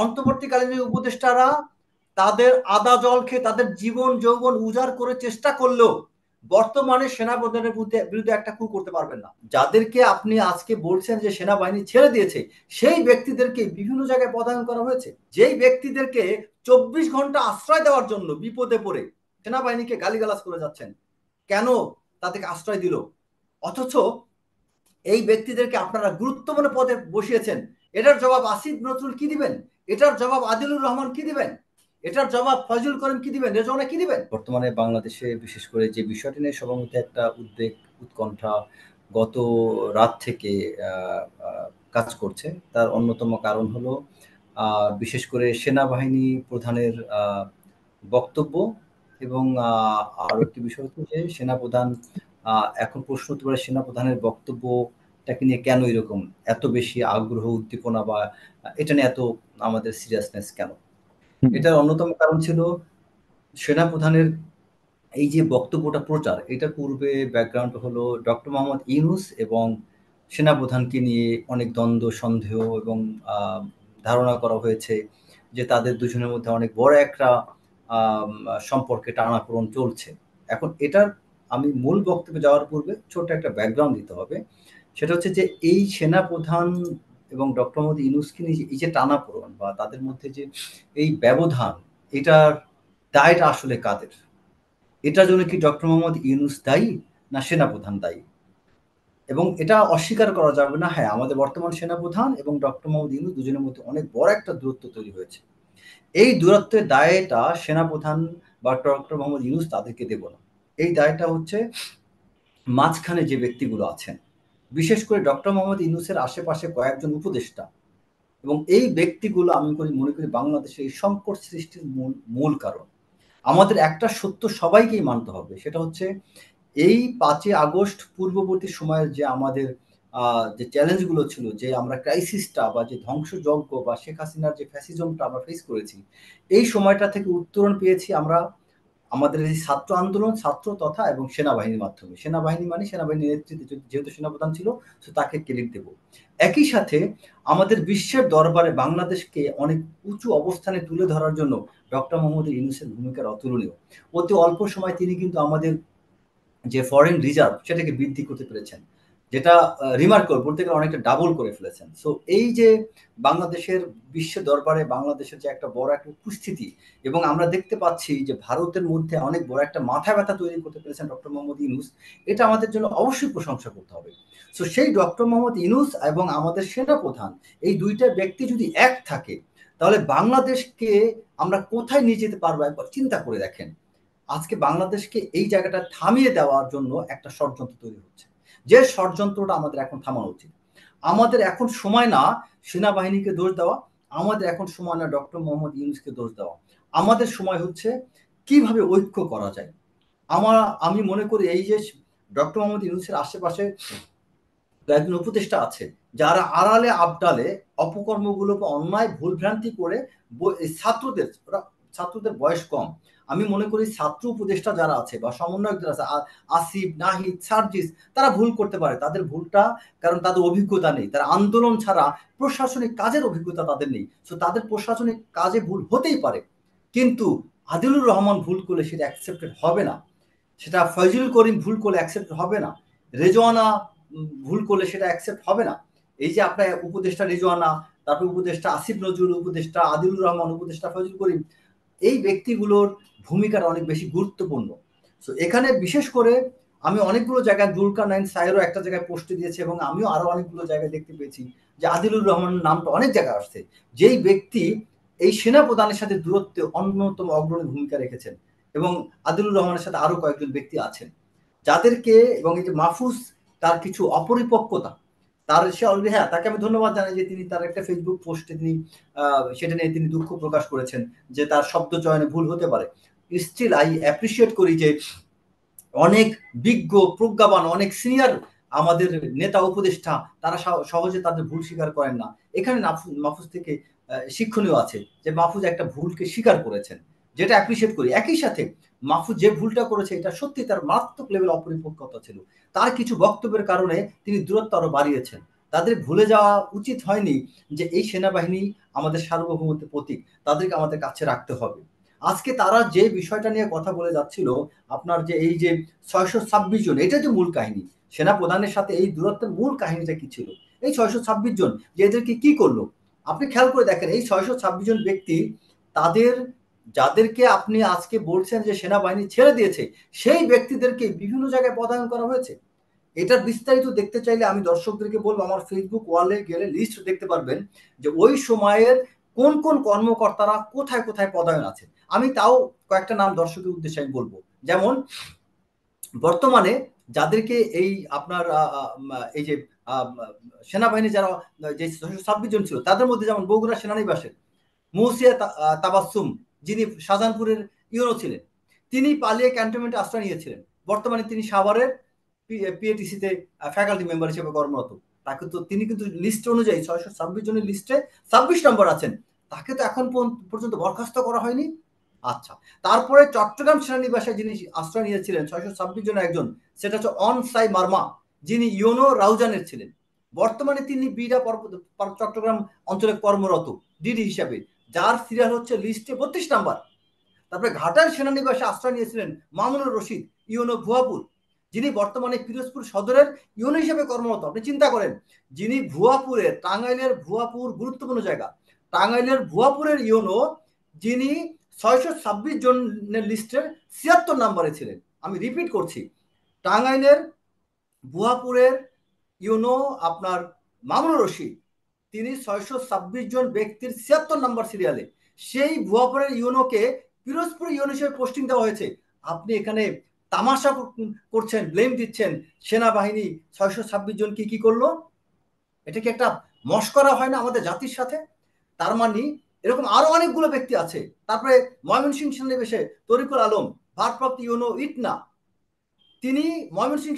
অন্তর্বর্তীকালীন উপদেষ্টারা তাদের আদা জল খেয়ে তাদের জীবন যৌবন উজাড় করে চেষ্টা করলেও বর্তমানে সেনাপ্রধানের বিরুদ্ধে একটা কু করতে পারবেন না। যাদেরকে আপনি আজকে বলছেন যে সেনাবাহিনী ছেড়ে দিয়েছে, সেই ব্যক্তিদেরকে বিভিন্ন জায়গায় পদায়ন করা হয়েছে। যেই ব্যক্তিদেরকে 24 ঘন্টা আশ্রয় দেওয়ার জন্য বিপদে পড়ে সেনাবাহিনীকে গালিগালাজ করে যাচ্ছেন, কেন তাদেরকে আশ্রয় দিল? অথচ এই ব্যক্তিদেরকে আপনারা গুরুত্বপূর্ণ পদে বসিয়েছেন। এটার জবাব আসিফ নজরুল কি দিবেন? এটার জবাব আদিলুর রহমান কি দিবেন? এটার জবাব ফজলুল করিম কি দিবেন? রেজওয়ানা কি দিবেন? বর্তমানে বাংলাদেশে বিশেষ করে যে বিষয়টি নিয়ে সবার মধ্যে একটা উদ্বেগ, উৎকণ্ঠা গত রাত থেকে কাজ করছে, তার অন্যতম কারণ হলো বিশেষ করে সেনাবাহিনী প্রধানের বক্তব্য এবং আরো একটি বিষয় হচ্ছে যে সেনাপ্রধান এখন প্রশ্ন হতে পারে সেনাপ্রধানের বক্তব্যটাকে নিয়ে কেন এরকম এত বেশি আগ্রহ উদ্দীপনা বা এটা নিয়ে এত আমাদের সিরিয়াসনেস কেন? এটার অন্যতম কারণ ছিল সেনাপ্রধানের এই যে বক্তব্যটা প্রচার, এটার পূর্বে ব্যাকগ্রাউন্ড হলো ডক্টর মোহাম্মদ ইউনূস এবং সেনাপ্রধানকে নিয়ে অনেক দ্বন্দ্ব, সন্দেহ এবং ধারণা করা হয়েছে যে তাদের দুজনের মধ্যে অনেক বড় একটা সম্পর্কে টানাপোড়েন চলছে। এখন এটার আমি মূল বক্তব্যে যাওয়ার পূর্বে ছোট একটা ব্যাকগ্রাউন্ড দিতে হবে। সেটা হচ্ছে যে এই সেনাপ্রধান এবং ডক্টর মোহাম্মদ ইউনূসকে নিয়ে এই যে টানাপোড়েন বা তাদের মধ্যে যে এই ব্যবধান, এটার দায়টা আসলে কাদের? এটার জন্য কি ডক্টর মোহাম্মদ ইউনূস দায়ী না সেনাপ্রধান দায়ী? এবং এটা অস্বীকার করা যাবে না, হ্যাঁ, আমাদের বর্তমান সেনাপ্রধান এবং ডক্টর মোহাম্মদ ইউনূস দুজনের মধ্যে অনেক বড় একটা দূরত্ব তৈরি হয়েছে। এই দূরত্বের দায়টা সেনাপ্রধান বা ডক্টর মোহাম্মদ ইউনূস তাদেরকে দেব না। এই দায়টা হচ্ছে মাঝখানে যে ব্যক্তিগুলো আছেন, বিশেষ করে ডক্টর মোহাম্মদ ইউনূসের আশেপাশে কয়েকজন উপদেষ্টা এবং এই ব্যক্তিগুলো আমি মনে করি বাংলাদেশের এই সংকট সৃষ্টির মূল কারণ। আমাদের একটা সত্য সবাইকেই মানতে হবে, সেটা হচ্ছে এই ৫ই আগস্ট পূর্ববর্তী সময়ের যে আমাদের যে চ্যালেঞ্জগুলো ছিল, যে আমরা ক্রাইসিসটা বা যে ধ্বংসযজ্ঞ বা শেখ হাসিনার যে ফ্যাসিজমটা আমরা ফেস করেছি, এই সময়টা থেকে উত্তরণ পেয়েছি আমরা আমাদের এই ছাত্র আন্দোলন, ছাত্র তথা এবং সেনাবাহিনীর মাধ্যমে। সেনাবাহিনী মানে সেনাবাহিনীর নেতৃত্বে যেহেতু সেনাপ্রধান ছিল, সো তাকে ক্রেডিট দেব। একই সাথে আমাদের বিশ্বের দরবারে বাংলাদেশকে অনেক উঁচু অবস্থানে তুলে ধরার জন্য ডক্টর মোহাম্মদ ইউনূসের ভূমিকার অতুলনীয়। অতি অল্প সময়ে তিনি কিন্তু আমাদের যে ফরেন রিজার্ভ সেটাকে বৃদ্ধি করতে পেরেছেন, যেটা রিমার্কেবল, বলতে গেলে অনেকটা ডাবল করে ফেলেছেন। সো এই যে বাংলাদেশের বিশ্ব দরবারে বাংলাদেশের যে একটা বড় একটা উপস্থিতি এবং আমরা দেখতে পাচ্ছি যে ভারতের মধ্যে অনেক বড় একটা মাথা ব্যথা তৈরি করতে পেরেছেন ডক্টর মোহাম্মদ ইউনূস, এটা আমাদের জন্য অবশ্যই প্রশংসা করতে হবে। সো সেই ডক্টর মোহাম্মদ ইউনূস এবং আমাদের সেনাপ্রধান, এই দুইটা ব্যক্তি যদি এক থাকে, তাহলে বাংলাদেশকে আমরা কোথায় নিয়ে যেতে পারবো একবার চিন্তা করে দেখেন। আজকে বাংলাদেশকে এই জায়গাটা থামিয়ে দেওয়ার জন্য একটা ষড়যন্ত্র তৈরি হচ্ছে, যে ষড়যন্ত্রটা আমাদের এখন থামানো উচিত। আমাদের এখন সময় না সেনাবাহিনীকে দোষ দেওয়া, আমাদের এখন সময় না ডক্টর মোহাম্মদ ইউনূসকে দোষ দেওয়া, আমাদের সময় হচ্ছে কিভাবে ঐক্য করা যায়। আমি মনে করি এই যে ডক্টর মোহাম্মদ ইউনূসের আশেপাশে কয়েকজন উপদেষ্টা আছে যারা আড়ালে আবডালে অপকর্মগুলো বা অন্যায় ভুলভ্রান্তি করে ছাত্রদের বয়স কম, আমি মনে করি ছাত্র উপদেষ্টা যারা আছে বা সমন্বয়ক যারা আছে আসিফ, নাহিদ, সার্জিস, তারা ভুল করতে পারে, তাদের ভুলটা কারণ তাদের অভিজ্ঞতা নেই, তারা আন্দোলন ছাড়া প্রশাসনিক কাজের অভিজ্ঞতা তাদের নেই, সো তাদের প্রশাসনিক কাজে ভুল হতেই পারে। কিন্তু আদিলুর রহমান ভুল করলে সেটা অ্যাকসেপ্টেড হবে না, সেটা ফজলুল করিম ভুল করলে অ্যাকসেপ্ট হবে না, রেজওয়ানা ভুল করলে সেটা অ্যাকসেপ্ট হবে না। এই যে আপনার উপদেষ্টা রেজওয়ানা, তারপর উপদেষ্টা আসিফ নজরুল, উপদেষ্টা আদিলুর রহমান, উপদেষ্টা ফজলুল করিম, এই ব্যক্তিগুলোর ভূমিকাটা অনেক বেশি গুরুত্বপূর্ণ। সো এখানে বিশেষ করে আমি অনেকগুলো জায়গায় জুলকার নাইন সাহেরও একটা জায়গায় পোস্টে দিয়েছে এবং আমিও আরো অনেকগুলো জায়গায় দেখতে পেয়েছি যে আদিলুর রহমানের নামটা অনেক জায়গায় আসছে, যেই ব্যক্তি এই সেনা প্রধানের সাথে দূরত্বে অন্যতম অগ্রণী ভূমিকা রেখেছেন এবং আদিলুর রহমানের সাথে আরো কয়েকজন ব্যক্তি আছেন যাদেরকে, এবং এই যে মাহফুজ তার কিছু অপরিপক্কতা, তার সে অলরেডি, হ্যাঁ, তাকে আমি ধন্যবাদ জানাই যে তিনি তার একটা ফেসবুক পোস্টে তিনি সেটা নিয়ে তিনি দুঃখ প্রকাশ করেছেন যে তার শব্দ চয়নে ভুল হতে পারে। স্টিল আই অ্যাপ্রিসিয়েট করি যে অনেক বিজ্ঞ, প্রজ্ঞাবান, অনেক সিনিয়র আমাদের নেতা উপদেষ্টা তারা সহজে তাদের ভুল স্বীকার করেন না। এখানে মাহফুজ থেকে শিক্ষণীয় আছে যে মাহফুজ একটা ভুলকে স্বীকার করেছেন, যেটা অ্যাপ্রিসিয়েট করি। একই সাথে মাহফুজ যে ভুলটা করেছে এটা সত্যি তার মারাত্মক লেভেল অপরিপক্কতা ছিল, তার কিছু বক্তব্যের কারণে তিনি দূরত্ব আরো বাড়িয়েছেন, তাদের ভুলে যাওয়া উচিত হয়নি যে এই সেনাবাহিনী আমাদের সার্বভৌমত্বের প্রতীক, তাদেরকে আমাদের কাছে রাখতে হবে। আজকে তারা যে বিষয়টা নিয়ে কথা বলে যাচ্ছিল, আপনার যে এই যে ৬২৬ জন, এটা যে মূল কাহিনী, সেনা প্রধানের সাথে এই দূরত্বের মূল কাহিনীটা কি ছিল? এই ৬২৬ জন যে এদেরকে কি করলো? আপনি খেয়াল করে দেখেন, এই ৬২৬ জন ব্যক্তি, তাদের যাদেরকে আপনি আজকে বলছেন যে সেনাবাহিনী ছেড়ে দিয়েছে, সেই ব্যক্তিদেরকে বিভিন্ন জায়গায় পদায়ন করা হয়েছে। এটার বিস্তারিত দেখতে চাইলে আমি দর্শকদেরকে বলবো, আমার ফেসবুক ওয়ালে গেলে লিস্ট দেখতে পারবেন যে ওই সময়ের কোন কোন কর্মকর্তারা কোথায় কোথায় পদায়ন আছে। আমি তাও কয়েকটা নাম দর্শকের উদ্দেশ্যে আমি বলবো। যেমন বর্তমানে যাদেরকে এই আপনার এই যে সেনাবাহিনী যারা যে ২৬ জন ছিল, তাদের মধ্যে যেমন বগুড়া সেনানিবাসের মৌসিয়া তাবাসসুম, যিনি শাহজাহানপুরের ইউনো ছিলেন, তিনি পালিয়ে ক্যান্টনমেন্টে আশ্রয় নিয়েছিলেন। বর্তমানে তিনি সাভারের পিএটিসিতে ফ্যাকাল্টি মেম্বার হিসেবে কর্মরত। তাকে তো, তিনি কিন্তু লিস্ট অনুযায়ী ৬২৬ জনের লিস্টে ২৬ নম্বর আছেন, তাকে তো এখন পর্যন্ত বরখাস্ত করা হয়নি। আচ্ছা, তারপরে চট্টগ্রাম সেনানিবাসে যিনি আশ্রয় নিয়েছিলেন ৬২৬ জনের একজন, সেটা হচ্ছে অন সাই মার্মা, যিনি ইউনো রাউজানের ছিলেন। বর্তমানে তিনি বিডা চট্টগ্রাম অঞ্চলে কর্মরত ডিডি হিসাবে, যার সিরিয়াল হচ্ছে লিস্টে ৩২ নাম্বার। তারপরে ঘাটাল সেনানিবাসে আশ্রয় নিয়েছিলেন মামুনুর রশিদ, ইউনো ভুয়াপুর, যিনি বর্তমানে পিরোজপুর সদরের ইউনো হিসেবে কর্মরত। আপনি চিন্তা করেন, যিনি ভুয়াপুরের, টাঙ্গাইলের ভুয়াপুর গুরুত্বপূর্ণ জায়গা, টাঙ্গাইলের ভুয়াপুরের ইউনো, যিনি ৬২৬ জনের লিস্টের ৭৬ নাম্বারে ছিলেন। আমি রিপিট করছি, টাঙ্গাইলের ভুয়াপুরের ইউনো আপনার মামুনুর রশিদ, তিনি ৬২৬ জন ব্যক্তির ৭৬ নম্বর সিরিয়ালে, সেই ভুয়াপুরের ইউনোকে পিরোজপুর ইউনো হিসেবে পোস্টিং দেওয়া হয়েছে। আপনি এখানে তামাশা করছেন, ব্লেম দিচ্ছেন সেনাবাহিনী ৬২৬ জন কি করলো? এটা কি একটা মস্করা হয় না আমাদের জাতির সাথে? তার মানে এরকম আরো অনেকগুলো ব্যক্তি আছে। তারপরে ময়মনসিংহ সেনানিবাসে তরিকুল আলম, ভারপ্রাপ্ত ইউনো ইটনা, তিনি ময়মনসিংহ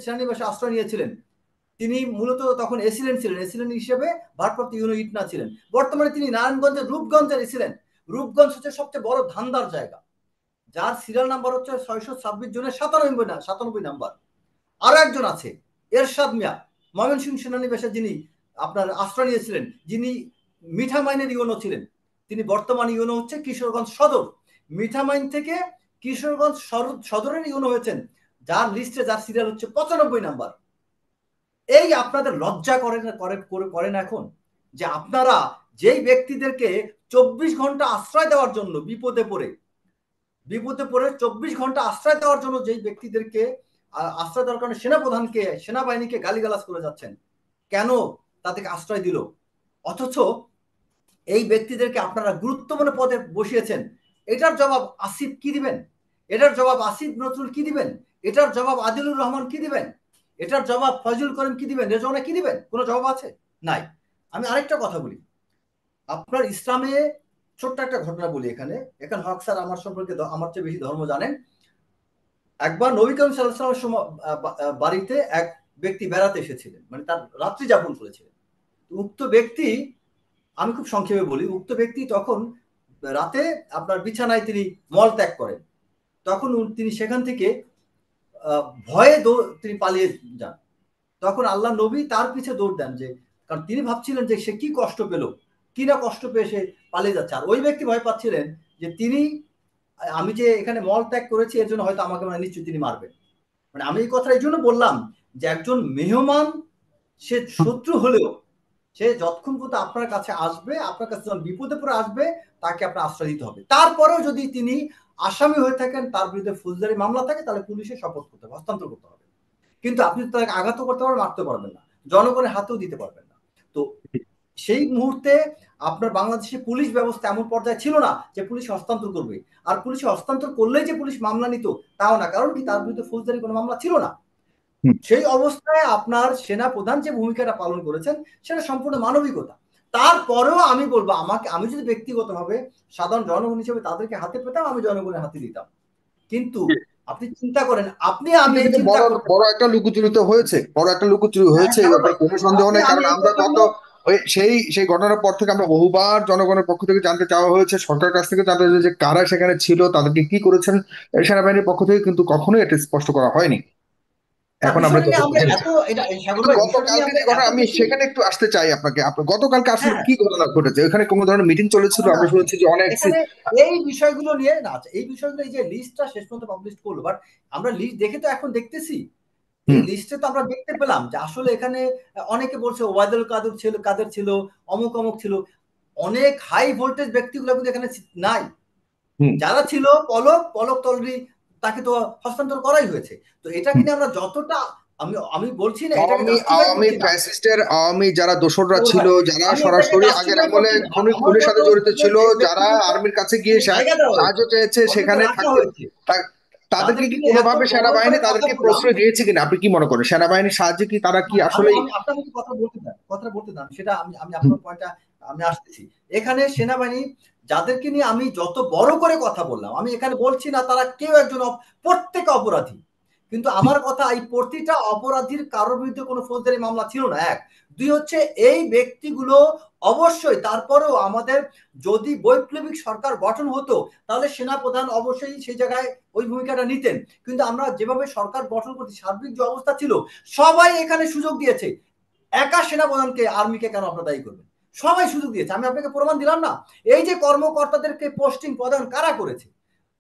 সেনানিবাসে আশ্রয় নিয়েছিলেন। তিনি মূলত তখন এসিলেন্ট ছিলেন, এসিলেন্ট হিসেবে ভারপ্রাপ্ত ইউনো ইটনা ছিলেন। বর্তমানে তিনি নারায়ণগঞ্জের রূপগঞ্জের এসিলেন্ট। রূপগঞ্জ হচ্ছে সবচেয়ে বড় ধান্দার জায়গা, যার সিরিয়াল নাম্বার হচ্ছে ৬২৬ জনের ৯৭ নাম্বার। আরো একজন আছে এরশাদ মিয়া, ময়মনসিংহ সেনানিবাসে যিনি আপনার আশ্রয় নিয়েছিলেন, যিনি মিঠামাইনের ইউনো ছিলেন। তিনি বর্তমানে ইউনো হচ্ছে কিশোরগঞ্জ সদর। মিঠামাইন থেকে কিশোরগঞ্জ সদরের ইউনো হয়েছেন, যার লিস্টে যার সিরিয়াল হচ্ছে ৯৫ নাম্বার। এই আপনাদের লজ্জা করে না এখন, যে আপনারা যেই ব্যক্তিদেরকে ২৪ ঘন্টা আশ্রয় দেওয়ার জন্য, বিপদে পড়ে ২৪ ঘন্টা আশ্রয় দেওয়ার জন্য যেই ব্যক্তিদেরকে আশ্রয় দেওয়ার কারণে সেনাপ্রধানকে, সেনাবাহিনীকে গালিগালাজ করে যাচ্ছেন, কেন তাদেরকে আশ্রয় দিল? অথচ এই ব্যক্তিদেরকে আপনারা গুরুত্বপূর্ণ পদে বসিয়েছেন। এটার জবাব আসিফ কি দিবেন? এটার জবাব আসিফ নজরুল কি দিবেন? এটার জবাব আদিলুর রহমান কি দিবেন? এটার জবাব ফজলুল করিম কি দিবেন? রেজওয়ানা কি দিবেন? কোনো জবাব আছে? নাই। আমি আরেকটা কথা বলি, আপনার ইসলামে ছোট্ট একটা ঘটনা বলি। এখানে হক স্যার আমার সম্পর্কে আমার চেয়ে বেশি ধর্ম জানেন। একবার নবী করিম সাল্লাল্লাহু আলাইহি ওয়াসাল্লামের বাড়িতে এক ব্যক্তি বেড়াতে এসেছিলেন, মানে তার রাত্রি যাপন করেছিলেন। উক্ত ব্যক্তি, আমি খুব সংক্ষেপে বলি, উক্ত ব্যক্তি তখন রাতে আপনার বিছানায় তিনি মল ত্যাগ করেন। তখন তিনি সেখান থেকে ভয়ে তিনি পালিয়ে যান। তখন আল্লাহ নবী তার পিছে দৌড় দেন, যে কারণ তিনি ভাবছিলেন যে সে কি কষ্ট পেল, কি না কষ্ট পেয়ে সে পালিয়ে যাচ্ছে। আর ওই ব্যক্তি ভয় পাচ্ছিলেন যে তিনি, আমি যে এখানে মল ত্যাগ করেছি এর জন্য হয়তো আমাকে মানে নিশ্চয়ই তিনি মারবেন। মানে আমি এই কথা এই জন্য বললাম যে একজন মেহমান, সে শত্রু হলেও সে যতক্ষণ পর্যন্ত আপনার কাছে আসবে, আপনার কাছে যখন বিপদে পড়ে আসবে, তাকে আপনার আশ্রয় দিতে হবে। তারপরেও যদি তিনি আসামি হয়ে থাকেন, তার বিরুদ্ধে ফৌজদারি মামলা থাকে, তাহলে পুলিশে শপথ করতে হবে, হস্তান্তর করতে হবে। কিন্তু আপনি তাকে আঘাত করতে পারবেন, মারতে পারবেন না, জনগণের হাতেও দিতে পারবেন না। তো সেই মুহূর্তে আপনার বাংলাদেশে পুলিশ ব্যবস্থা এমন পর্যায়ে ছিল না যে পুলিশ হস্তান্তর করবে। আর পুলিশে হস্তান্তর করলেই যে পুলিশ মামলা নিত তাও না, কারণ কি তার বিরুদ্ধে ফৌজদারি কোনো মামলা ছিল না। সেই অবস্থায় আপনার সেনা প্রধান যে ভূমিকাটা পালন করেছেন সেটা সম্পূর্ণ মানবিকতা। তারপরেও আমি বলবো, আমি যদি ব্যক্তিগতভাবে সাধারণ জনগণ হিসেবে তাদেরকে হাতে পেতাম, আমি জনগণের হাতে দিতাম। কিন্তু আপনি চিন্তা করেন, আমি এই চিন্তা করতে, বড় একটা লুকোচুরি তো হয়েছে, বড় একটা লুকোচুরি হয়েছে, এই ব্যাপারে কোনো সন্দেহ নেই। আমি কারণ এই আমরা গত কথাগুলো, সেই ঘটনার পর থেকে আমরা বহুবার জনগণের পক্ষ থেকে জানতে চাওয়া হয়েছে, সরকারের কাছ থেকে জানতে হয়েছে যে কারা সেখানে ছিল, তাদেরকে কি করেছেন। এই সেনাবাহিনীর পক্ষ থেকে কিন্তু কখনোই এটা স্পষ্ট করা হয়নি। না, এখন আমরা বিষয়টা নিয়ে আমরা যতটুকু জেনেছি। এত এটা সাগর কিন্তু ভাই, বিষয়টা নিয়ে গতকালকে আমরা যে ঘটনা, এত আমি বেশি। সেখানে একটু আসতে চাই আপনাকে। আপনার গতকালকে আসলে হ্যাঁ, কি ঘটনা ঘটেছে? ওখানে কোনো ধরনের মিটিং চলেছিল? না, না, আমরা শুনেছি যে অনেক এখানে এই বিষয়গুলো নিয়ে না, আচ্ছা এই বিষয়গুলো, এই যে লিস্টটা শেষ পর্যন্ত পাবলিশ করলো, বাট আমরা লিস্ট দেখে তো এখন দেখতেছি, এই হুম লিস্টে তো আমরা দেখতে পেলাম যে আসলে এখানে অনেকে বলছে ওবায়দুল কাদের ছিল, অমুক অমুক ছিল, অনেক হাই ভোল্টেজ ব্যক্তিগুলো কিন্তু এখানে নাই। হুম যারা ছিল পলক তলরি, তাকে তো হস্তান্তর করাই হয়েছে। তো এটাকে হুম। নিয়ে আমরা যতটা, আমি আমি বলছি না, এটাকে আওয়ামী জাস্টিফাই আওয়ামী করছি না ফ্যাসিস্টের আওয়ামী যারা দোসররা সাগর ছিল, ভাই, যারা আমি এটাকে সরাসরি আগের জাস্টিফাই আমলে করছি না। আমার খুনের সাথে মতো জড়িত ছিল, যে যারা ব্যক্তিদেরকে আর্মির কাছে গিয়ে এখানে জায়গা দেওয়া সাহায্য হয়েছে, চেয়েছে, ওদেরকে সেখানে রাখা থাকতে হয়েছে, তাদেরকে যাদেরকে কি নিয়ে এত কোনোভাবে বড় করে সেনাবাহিনী কথা তাদেরকে বললাম। প্রশ্রয় দিয়েছে কিনা আপনি কি মনে করেন? সেনাবাহিনীর সাহায্যে কি তারা কি আমি আসলেই? আমি আপনাকে কি কথা বলতে দেন, কথাটা বলতে দেন, সেটা আমি আমি হুম আপনার পয়েন্টটা আমি আসতেছি। এখানে সেনাবাহিনী যাদেরকে নিয়ে আমি যত বড় করে কথা বললাম, আমি এখানে বলছি না তারা কেউ একজন প্রত্যেক অপরাধী, কিন্তু আমার কথা এই প্রতিটা অপরাধীর কারোর বিরুদ্ধে কোনো ফৌজদারি মামলা ছিল না, এক। দুই হচ্ছে এই ব্যক্তিগুলো অবশ্যই, তারপরেও আমাদের যদি বৈপ্লবিক সরকার গঠন হতো তাহলে সেনাপ্রধান অবশ্যই সেই জায়গায় ওই ভূমিকাটা নিতেন। কিন্তু আমরা যেভাবে সরকার গঠন করছি, সার্বিক যে অবস্থা ছিল, সবাই এখানে সুযোগ দিয়েছে। একা সেনাপ্রধানকে, আর্মিকে কেন আপনারা দায়ী করবেন? সবাই সুযোগ দিয়েছে, আমি আপনাকে প্রমাণ দিলাম না? এই যে কর্মকর্তাদেরকে পোস্টিং প্রদান কারা করেছে?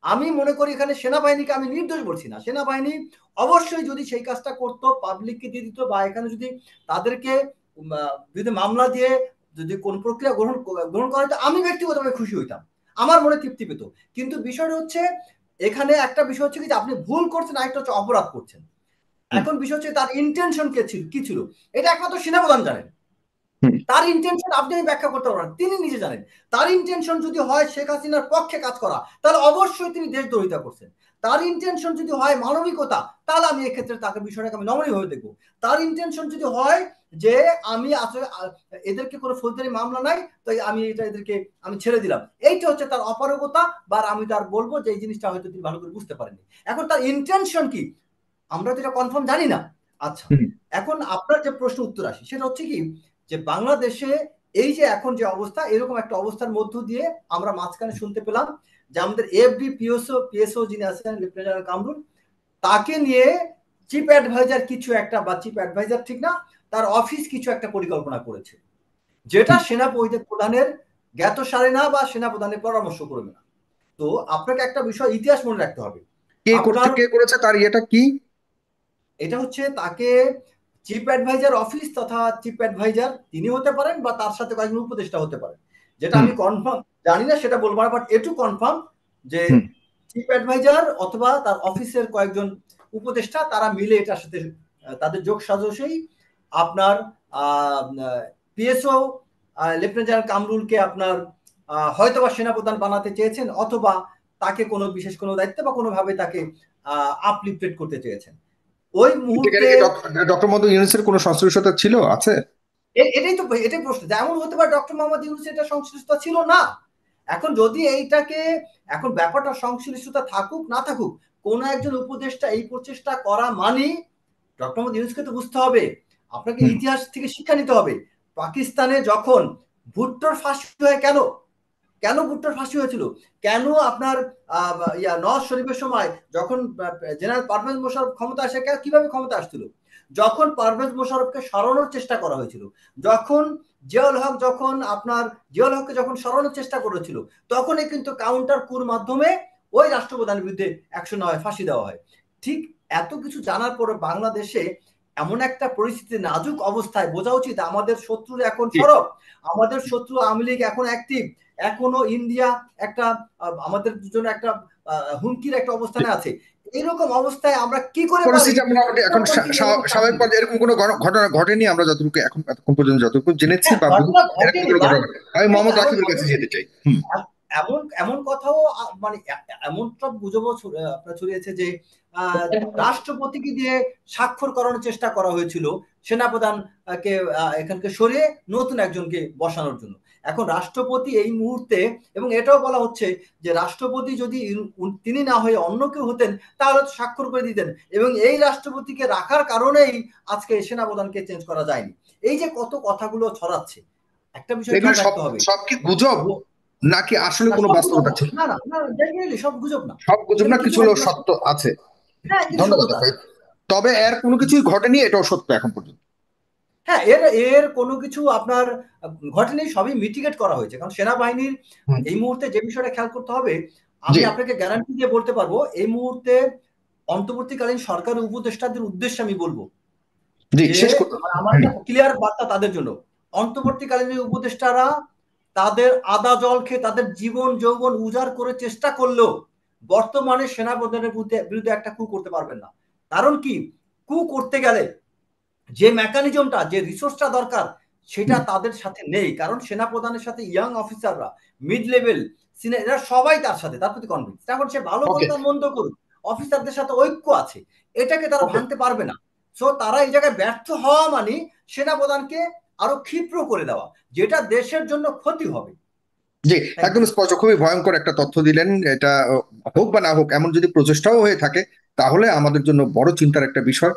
আমি মনে করি এখানে সেনাবাহিনীকে আমি নির্দোষ বলছি না। সেনাবাহিনী অবশ্যই যদি সেই কাজটা করতো, পাবলিককে দিয়ে দিত, বা এখানে যদি তাদেরকে যদি মামলা দিয়ে যদি কোন প্রক্রিয়া গ্রহণ করা হতো, আমি ব্যক্তিগতভাবে খুশি হইতাম, আমার মনে তৃপ্তি পেত। কিন্তু বিষয়টা হচ্ছে, এখানে একটা বিষয় হচ্ছে কি যে আপনি ভুল করছেন, আরেকটা হচ্ছে অপরাধ করছেন। হুম এখন বিষয় হচ্ছে তার ইন্টেনশন কি ছিল, এটা একমাত্র সেনাপ্রধান জানেন। হুম। তার ইন্টেনশন আপনি ব্যাখ্যা করতে পারবেন, তিনি নিজে জানেন। তার ইন্টেনশন যদি হয় শেখ হাসিনার পক্ষে কাজ করা, তাহলে অবশ্যই তিনি দেশদ্রোহিতা করছেন। তার ইন্টেনশন যদি হয় মানবিকতা, তাহলে আমি এক্ষেত্রে তাকে বিষয়টাকে আমি নমনীয় হয়ে দেখবো। তার ইন্টেনশন যদি হয় যে আমি আসলে এদেরকে কোনো ফৌজদারি মামলা নাই, তাই আমি এদেরকে আমি ছেড়ে দিলাম, এইটা হচ্ছে তার অপারগতা, বা আমি তার বলবো যে এই জিনিসটা হয়তো তিনি ভালো করে বুঝতে পারেননি। এখন তার ইন্টেনশন কি, আমরা তো এটা কনফার্ম জানি না। আচ্ছা, হুম। এখন আপনার যে প্রশ্ন উত্তর আসি, সেটা হচ্ছে কি যে বাংলাদেশে এই যে এখন যে অবস্থা, এরকম একটা অবস্থার মধ্য দিয়ে আমরা মাঝখানে শুনতে পেলাম যে আমাদের এফডি পিএসও যিনি আছেন লেফটেন্যান্ট জেনারেল কামরুল, তাকে নিয়ে চিফ অ্যাডভাইজার কিছু একটা, বা চিফ অ্যাডভাইজার ঠিক না, তার অফিস কিছু একটা পরিকল্পনা করেছে, যেটা হুম। সেনা প্রধানের জ্ঞাতসারে না, বা সেনা প্রধানের পরামর্শ করবে না। তো আপনাকে একটা বিষয় ইতিহাস মনে রাখতে হবে। কে করছে, আপনার কে করেছে, তার ইয়েটা কি? এটা হচ্ছে তাকে চিফ অ্যাডভাইজার অফিস তথা চিফ অ্যাডভাইজার তিনি হতে পারেন, বা তার সাথে কয়েকজন উপদেষ্টা হতে পারেন, যেটা হুম আমি কনফার্ম জানি না সেটা বলবো না, বাট এটু কনফার্ম যে হুম। চিফ অ্যাডভাইজার অথবা তার অফিসের কয়েকজন উপদেষ্টা তারা মিলে এটার সাথে তাদের যোগ সাজসেই আপনার পিএসও লেফটেন্যান্ট জেনারেল কামরুলকে আপনার হয়তোবা সেনাপ্রধান বানাতে চেয়েছেন, অথবা তাকে কোনো বিশেষ কোনো দায়িত্ব বা কোনোভাবে তাকে আপলিফটেড করতে চেয়েছেন ওই সেখানে মুহূর্তে। কি ডক্টর মোহাম্মদ ইউনূসের কোনো সংশ্লিষ্টতা ছিল, আছে? এটাই তো, এটাই প্রশ্ন, যেমন হতে পারে ডক্টর মোহাম্মদ ইউনূস এটা সংশ্লিষ্টতা ছিল না। এখন যদি এইটাকে, এখন ব্যাপারটা সংশ্লিষ্টতা থাকুক না থাকুক, কোন একজন উপদেষ্টা এই প্রচেষ্টা করা মানে ডক্টর মোহাম্মদ ইউনূসকে তো বুঝতে হবে, আপনাকে হুম। ইতিহাস থেকে শিক্ষা নিতে হবে। পাকিস্তানে যখন ভুট্টোর ফাঁসি হয়, কেন কেন ভুট্টোর ফাঁসি হয়েছিল, কেন আপনার নওয়াজ শরীফের সময় যখন জেনারেল পারভেজ মোশাররফ ক্ষমতা আসে, কিভাবে ক্ষমতা আসছিল, যখন পারভেজ মোশাররফকে সরানোর চেষ্টা করা হয়েছিল, যখন জিয়াউল হক যখন আপনার জিয়াউল হককে যখন সরানোর চেষ্টা করেছিল, তখনই কিন্তু কাউন্টার কুর মাধ্যমে ওই রাষ্ট্রপ্রধানের বিরুদ্ধে অ্যাকশন হয়, ফাঁসি দেওয়া হয়। ঠিক এত কিছু জানার পরে বাংলাদেশে এমন একটা পরিস্থিতি, নাজুক অবস্থায়, বোঝা উচিত আমাদের শত্রু এখন ঠিক। সরব, আমাদের শত্রু আওয়ামী লীগ এখন অ্যাক্টিভ, এখনো ইন্ডিয়া একটা আমাদের জন্য একটা হুমকির একটা অবস্থানে আছে। এইরকম অবস্থায় আমরা কি করে পারি পরিস্থিতি মোটামুটি এখন স্বাভাবিক থাকবো? পর্যায়ে এরকম কোনো ঘটনা ঘটেনি, আমরা যতটুকু এখন এতক্ষণ পর্যন্ত যতটুকু জেনেছি, হ্যাঁ, বা ঘটনা এরকম ঘটেনি, কোনো বাট ঘটনা ঘটেনি। আমি মোহাম্মদ আরো রাকিবের কাছে ঘটেনি। যেতে চাই। হুম এমন এমন কথাও মানে এমন সব গুজবও আপনার ছড়িয়েছে যে আহ, রাষ্ট্রপতিকে দিয়ে স্বাক্ষর করানোর চেষ্টা করা হয়েছিল সেনাপ্রধান কে এখানকে সরিয়ে নতুন একজনকে বসানোর জন্য। এখন রাষ্ট্রপতি এই মুহূর্তে, এবং এটাও বলা হচ্ছে যে রাষ্ট্রপতি যদি তিনি না হয়ে অন্য কেউ হতেন তাহলে তো স্বাক্ষর করে দিতেন, এবং এই রাষ্ট্রপতিকে রাখার কারণেই আজকে সেনাপ্রধানকে চেঞ্জ করা যায়নি। এই যে কত কথাগুলো ছড়াচ্ছে, একটা বিষয় এগুলো খেয়াল সব রাখতে হবে। সব কি গুজব, নাকি আসলে না, কোনো সব গুজব বাস্তবতা না, ছিল? না, না, ডেফিনেটলি সব গুজব না, সব গুজব এখানে না, কিছু কিছু হলেও অংশ সত্য আছে। হ্যাঁ, কিছু ধন্যবাদ সত্যতা আছে। আপনাকে। তবে এর কোনো কিছুই ঘটেনি, এটাও সত্য এখন পর্যন্ত। হ্যাঁ, এর এর কোনো কিছু আপনার ঘটেনি, সবই মিটিগেট করা হয়েছে। কারণ সেনাবাহিনীর হুম, এই মুহূর্তে যে বিষয়টা খেয়াল করতে হবে, জি আমি আপনাকে গ্যারান্টি দিয়ে বলতে পারবো, এই মুহূর্তে অন্তর্বর্তীকালীন সরকারের উপদেষ্টাদের উদ্দেশ্যে আমি বলব জি যে শেষ করুন। আমার একটা ক্লিয়ার বার্তা তাদের জন্য। অন্তর্বর্তীকালীন উপদেষ্টারা তাদের আদা জল খেয়ে তাদের জীবন যৌবন উজাড় করে চেষ্টা করলেও বর্তমানে সেনাপ্রধানের বিরুদ্ধে একটা কু করতে পারবেন না। কারণ কি, কু করতে গেলে যে মেকানিজমটা, যে রিসোর্সটা দরকার, সেটা তাদের সাথে নেই। কারণ সেনাপ্রধানের সাথে ইয়াং অফিসাররা, মিড লেভেল, সিনিয়র, এরা সবাই তার সাথে, তার প্রতি কনভিন্স। এখন সে ভালো ওকে করুক আর মন্দ করুক, অফিসারদের সাথে ঐক্য আছে, এটাকে তারা ওকে ভাঙতে পারবে না। সো তারা এই জায়গায় ব্যর্থ হওয়া মানে সেনাপ্রধানকে আরো ক্ষিপ্র করে দেওয়া, যেটা দেশের জন্য ক্ষতি হবে। জি, থ্যাংক একদম ইউ। স্পষ্ট, খুবই ভয়ঙ্কর একটা তথ্য দিলেন। এটা হোক বা না হোক, এমন যদি প্রচেষ্টাও হয়ে থাকে তাহলে আমাদের জন্য বড় চিন্তার একটা বিষয়।